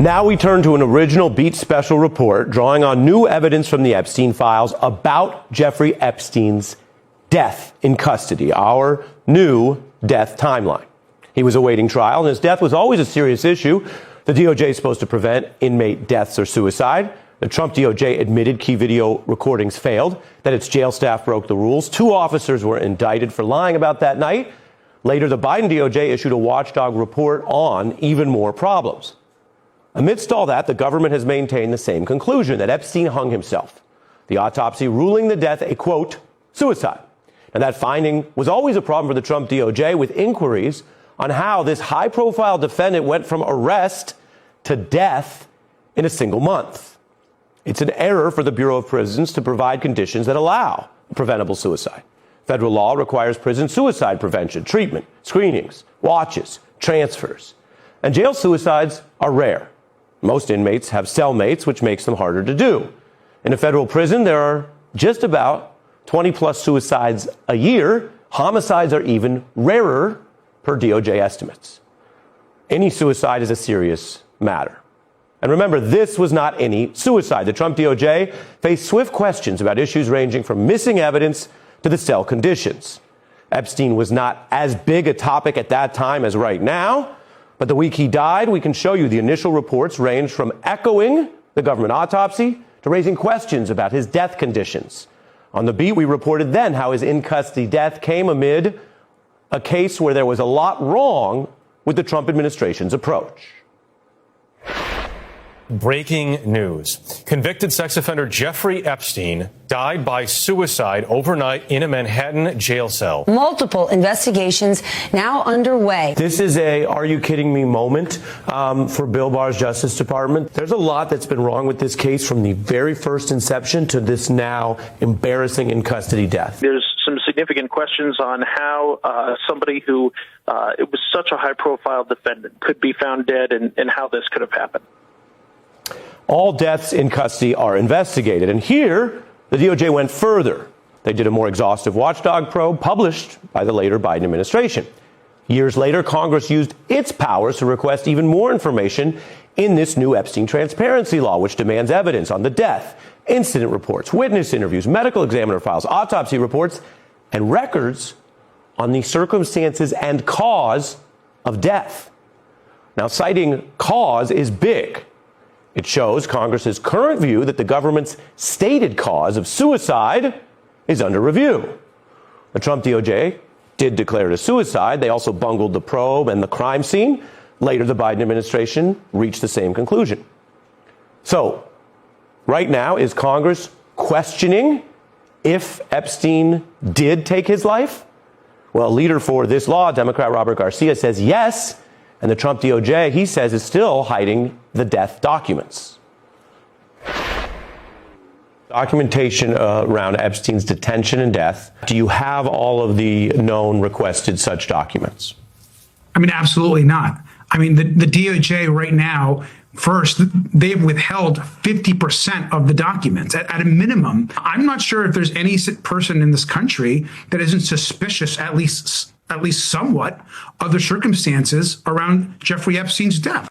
Now we turn to an original Beat special report drawing on new evidence from the Epstein files about Jeffrey Epstein's death in custody, our new death timeline. He was awaiting trial, and his death was always a serious issue. The DOJ is supposed to prevent inmate deaths or suicide. The Trump DOJ admitted key video recordings failed, that its jail staff broke the rules. 2 officers were indicted for lying about that night. Later, the Biden DOJ issued a watchdog report on even more problems. Amidst all that, the government has maintained the same conclusion, that Epstein hung himself. The autopsy ruling the death a, quote, suicide. And that finding was always a problem for the Trump DOJ, with inquiries on how this high-profile defendant went from arrest to death in a single month. It's an error for the Bureau of Prisons to provide conditions that allow preventable suicide. Federal law requires prison suicide prevention, treatment, screenings, watches, transfers. And jail suicides are rare. Most inmates have cellmates, which makes them harder to do. In a federal prison, there are just about 20-plus suicides a year. Homicides are even rarer per DOJ estimates. Any suicide is a serious matter. And remember, this was not any suicide. The Trump DOJ faced swift questions about issues ranging from missing evidence to the cell conditions. Epstein was not as big a topic at that time as right now, but the week he died, we can show you the initial reports ranged from echoing the government autopsy to raising questions about his death conditions. On the Beat, we reported then how his in-custody death came amid a case where there was a lot wrong with the Trump administration's approach. Breaking news. Convicted sex offender Jeffrey Epstein died by suicide overnight in a Manhattan jail cell. Multiple investigations now underway. This is a are you kidding me moment for Bill Barr's Justice Department. There's a lot that's been wrong with this case from the very first inception to this now embarrassing in custody death. There's some significant questions on how somebody who it was such a high-profile defendant could be found dead and how this could have happened. All deaths in custody are investigated. And here, the DOJ went further. They did a more exhaustive watchdog probe published by the later Biden administration. Years later, Congress used its powers to request even more information in this new Epstein transparency law, which demands evidence on the death, incident reports, witness interviews, medical examiner files, autopsy reports, and records on the circumstances and cause of death. Now, citing cause is big. It shows Congress's current view that the government's stated cause of suicide is under review. The Trump DOJ did declare it a suicide. They also bungled the probe and the crime scene. Later, the Biden administration reached the same conclusion. So, right now, is Congress questioning if Epstein did take his life? Well, a leader for this law, Democrat Robert Garcia, says yes. And the Trump DOJ, he says, is still hiding the death documents. Documentation around Epstein's detention and death. Do you have all of the known requested such documents? I mean, absolutely not. I mean, the DOJ right now, first, they've withheld 50% of the documents at a minimum. I'm not sure if there's any person in this country that isn't suspicious, at least somewhat, of the circumstances around Jeffrey Epstein's death.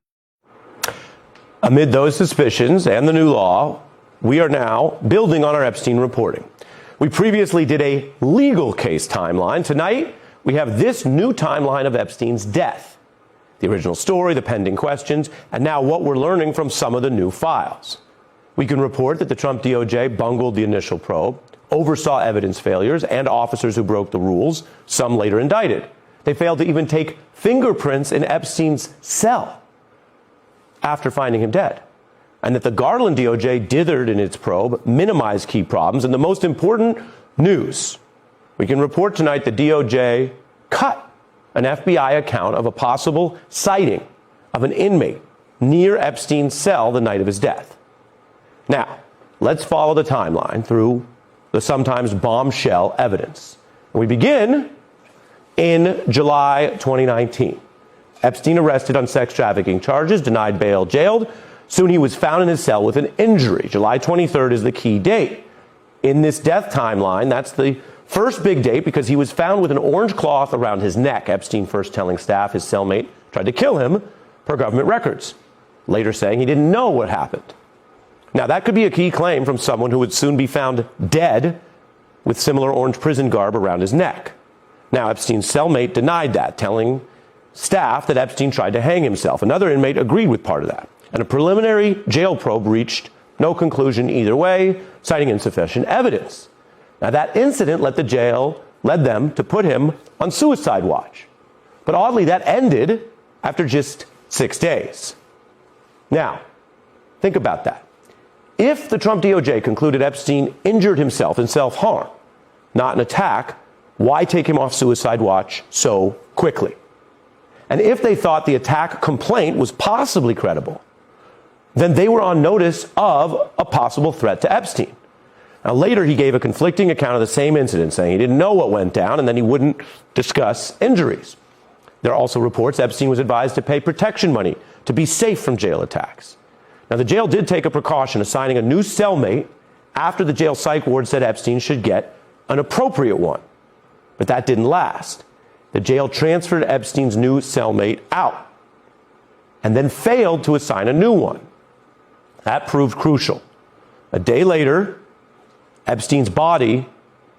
Amid those suspicions and the new law, we are now building on our Epstein reporting. We previously did a legal case timeline. Tonight, we have this new timeline of Epstein's death. The original story, the pending questions, and now what we're learning from some of the new files. We can report that the Trump DOJ bungled the initial probe, oversaw evidence failures, and officers who broke the rules, some later indicted. They failed to even take fingerprints in Epstein's cell after finding him dead. And that the Garland DOJ dithered in its probe, minimized key problems, and the most important news. We can report tonight the DOJ cut an FBI account of a possible sighting of an inmate near Epstein's cell the night of his death. Now, let's follow the timeline through the sometimes bombshell evidence. We begin in July 2019. Epstein arrested on sex trafficking charges, denied bail, jailed. Soon he was found in his cell with an injury. July 23rd is the key date. In this death timeline, that's the first big date because he was found with an orange cloth around his neck. Epstein first telling staff his cellmate tried to kill him, per government records. later saying he didn't know what happened. Now, that could be a key claim from someone who would soon be found dead with similar orange prison garb around his neck. Now, Epstein's cellmate denied that, telling staff that Epstein tried to hang himself. Another inmate agreed with part of that. And a preliminary jail probe reached no conclusion either way, citing insufficient evidence. Now, that incident led them to put him on suicide watch. But oddly, that ended after just 6 days. Now, think about that. If the Trump DOJ concluded Epstein injured himself in self-harm, not an attack, why take him off suicide watch so quickly? And if they thought the attack complaint was possibly credible, then they were on notice of a possible threat to Epstein. Now, later, he gave a conflicting account of the same incident, saying he didn't know what went down and then he wouldn't discuss injuries. There are also reports Epstein was advised to pay protection money to be safe from jail attacks. Now, the jail did take a precaution, assigning a new cellmate after the jail psych ward said Epstein should get an appropriate one. But that didn't last. The jail transferred Epstein's new cellmate out and then failed to assign a new one. That proved crucial. A day later, Epstein's body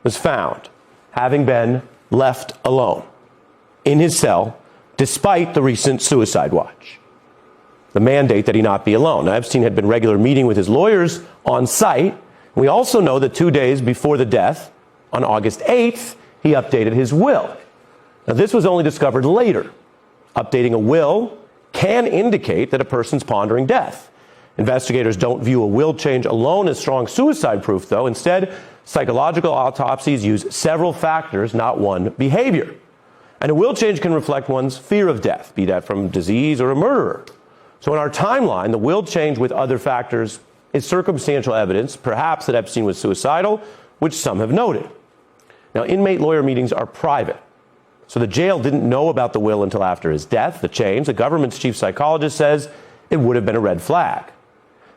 was found, having been left alone in his cell, despite the recent suicide watch, the mandate that he not be alone. Now, Epstein had been regularly meeting with his lawyers on site. We also know that 2 days before the death, on August 8th, he updated his will. Now, this was only discovered later. Updating a will can indicate that a person's pondering death. Investigators don't view a will change alone as strong suicide proof, though. Instead, psychological autopsies use several factors, not one behavior. And a will change can reflect one's fear of death, be that from disease or a murderer. So in our timeline, the will change with other factors is circumstantial evidence, perhaps that Epstein was suicidal, which some have noted. Now, inmate lawyer meetings are private, so the jail didn't know about the will until after his death. The change, the government's chief psychologist says it would have been a red flag.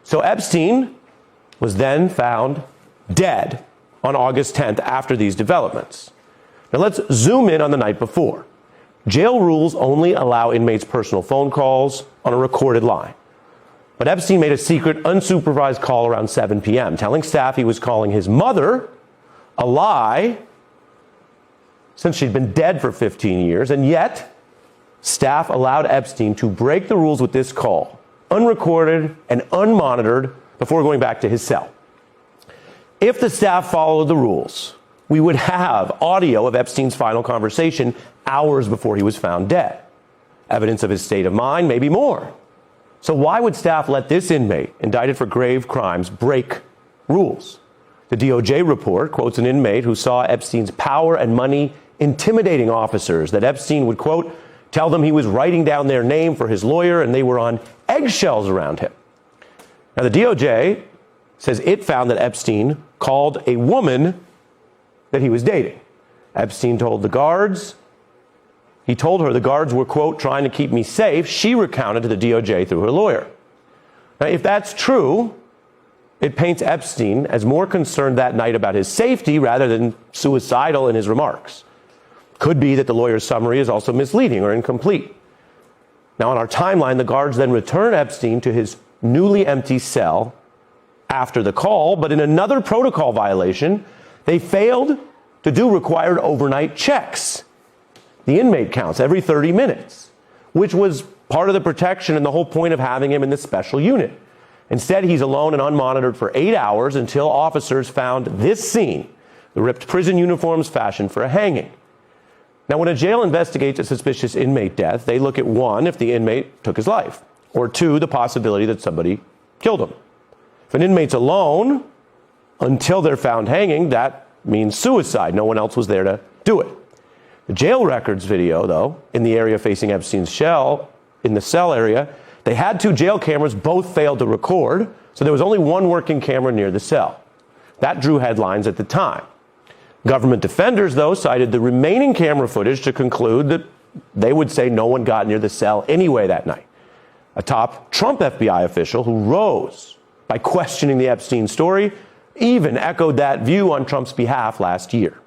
So Epstein was then found dead on August 10th after these developments. Now let's zoom in on the night before. Jail rules only allow inmates personal phone calls on a recorded line. But Epstein made a secret, unsupervised call around 7 p.m., telling staff he was calling his mother, a lie, since she'd been dead for 15 years. And yet, staff allowed Epstein to break the rules with this call, unrecorded and unmonitored, before going back to his cell. If the staff followed the rules, we would have audio of Epstein's final conversation hours before he was found dead. Evidence of his state of mind, maybe more. So why would staff let this inmate, indicted for grave crimes, break rules? The DOJ report quotes an inmate who saw Epstein's power and money intimidating officers, that Epstein would, quote, tell them he was writing down their name for his lawyer and they were on eggshells around him. Now, the DOJ says it found that Epstein called a woman that he was dating. Epstein told her the guards were, quote, trying to keep me safe. She recounted to the DOJ through her lawyer. Now, if that's true, it paints Epstein as more concerned that night about his safety rather than suicidal in his remarks. Could be that the lawyer's summary is also misleading or incomplete. Now, on our timeline, the guards then return Epstein to his newly empty cell after the call, but in another protocol violation, they failed to do required overnight checks. The inmate counts every 30 minutes, which was part of the protection and the whole point of having him in this special unit. Instead, he's alone and unmonitored for 8 hours until officers found this scene, the ripped prison uniforms fashioned for a hanging. Now, when a jail investigates a suspicious inmate death, they look at, 1, if the inmate took his life, or 2, the possibility that somebody killed him. If an inmate's alone until they're found hanging, that means suicide. No one else was there to do it. The jail records video, though, in the area facing Epstein's cell, in the cell area, they had 2 jail cameras, both failed to record, so there was only 1 working camera near the cell. That drew headlines at the time. Government defenders, though, cited the remaining camera footage to conclude that they would say no one got near the cell anyway that night. A top Trump FBI official who rose by questioning the Epstein story even echoed that view on Trump's behalf last year.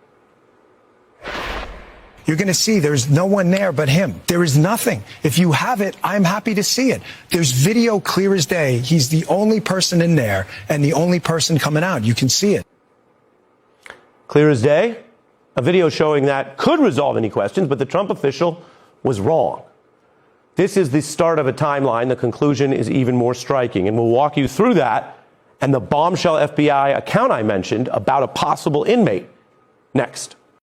you're going to see there's no one there but him. There is nothing. If you have it, I'm happy to see it. There's video clear as day. He's the only person in there and the only person coming out. You can see it. Clear as day. A video showing that could resolve any questions, but the Trump official was wrong. This is the start of a timeline. The conclusion is even more striking, and we'll walk you through that and the bombshell FBI account I mentioned about a possible inmate next.